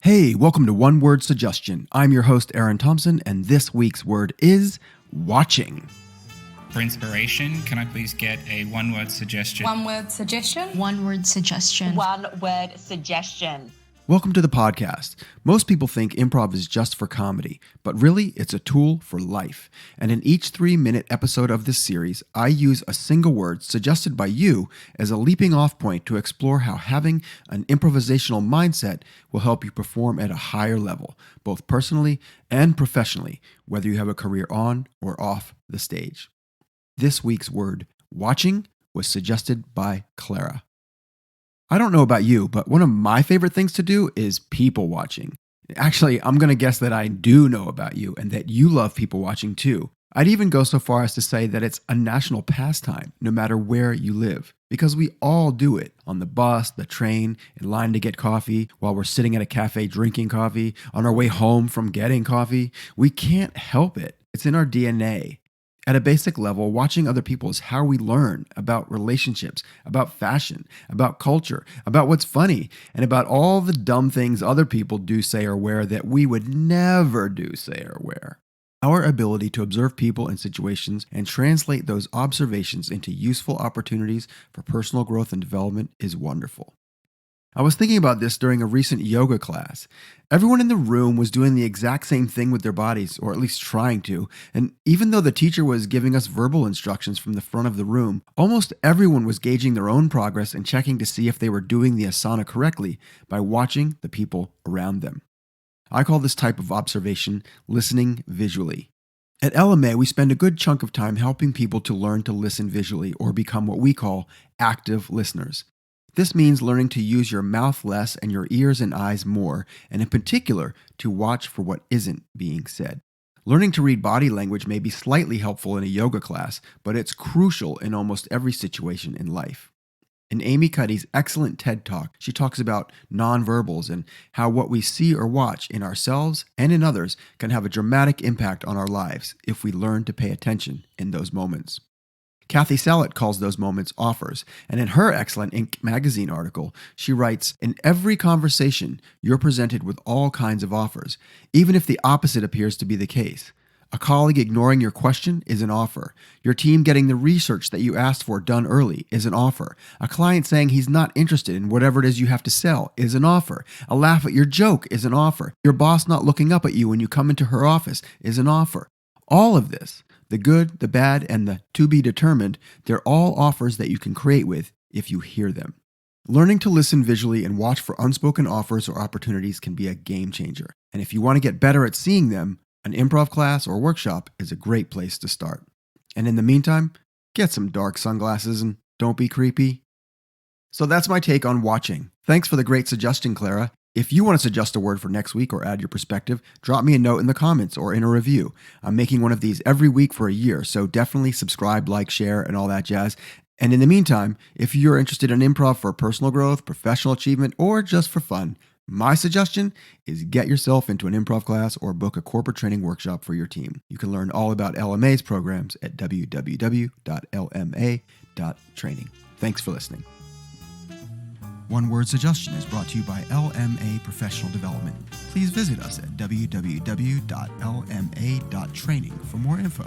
Hey, welcome to One Word Suggestion. I'm your host, Aaron Thompson, and this week's word is watching. For inspiration, can I please get a one-word suggestion? One word suggestion. One word suggestion. One word suggestion. Welcome to the podcast. Most people think improv is just for comedy, but really it's a tool for life. And in each 3-minute episode of this series, I use a single word suggested by you as a leaping off point to explore how having an improvisational mindset will help you perform at a higher level, both personally and professionally, whether you have a career on or off the stage. This week's word, watching, was suggested by Clara. I don't know about you, but one of my favorite things to do is people watching. Actually, I'm going to guess that I do know about you and that you love people watching too. I'd even go so far as to say that it's a national pastime, no matter where you live, because we all do it on the bus, the train, in line to get coffee, while we're sitting at a cafe drinking coffee, on our way home from getting coffee. We can't help it. It's in our DNA. At a basic level, watching other people is how we learn about relationships, about fashion, about culture, about what's funny, and about all the dumb things other people do, say, or wear that we would never do, say, or wear. Our ability to observe people and situations and translate those observations into useful opportunities for personal growth and development is wonderful. I was thinking about this during a recent yoga class. Everyone in the room was doing the exact same thing with their bodies, or at least trying to, and even though the teacher was giving us verbal instructions from the front of the room, almost everyone was gauging their own progress and checking to see if they were doing the asana correctly by watching the people around them. I call this type of observation listening visually. At LMA, we spend a good chunk of time helping people to learn to listen visually or become what we call active listeners. This means learning to use your mouth less and your ears and eyes more, and in particular, to watch for what isn't being said. Learning to read body language may be slightly helpful in a yoga class, but it's crucial in almost every situation in life. In Amy Cuddy's excellent TED Talk, she talks about nonverbals and how what we see or watch in ourselves and in others can have a dramatic impact on our lives if we learn to pay attention in those moments. Kathy Salet calls those moments offers, and in her excellent Inc. magazine article, she writes, "In every conversation, you're presented with all kinds of offers, even if the opposite appears to be the case. A colleague ignoring your question is an offer. Your team getting the research that you asked for done early is an offer. A client saying he's not interested in whatever it is you have to sell is an offer. A laugh at your joke is an offer. Your boss not looking up at you when you come into her office is an offer. All of this, the good, the bad, and the to be determined, they're all offers that you can create with if you hear them." Learning to listen visually and watch for unspoken offers or opportunities can be a game changer. And if you want to get better at seeing them, an improv class or workshop is a great place to start. And in the meantime, get some dark sunglasses and don't be creepy. So that's my take on watching. Thanks for the great suggestion, Clara. If you want to suggest a word for next week or add your perspective, drop me a note in the comments or in a review. I'm making one of these every week for a year, so definitely subscribe, like, share, and all that jazz. And in the meantime, if you're interested in improv for personal growth, professional achievement, or just for fun, my suggestion is get yourself into an improv class or book a corporate training workshop for your team. You can learn all about LMA's programs at www.lma.training. Thanks for listening. One Word Suggestion is brought to you by LMA Professional Development. Please visit us at www.lma.training for more info.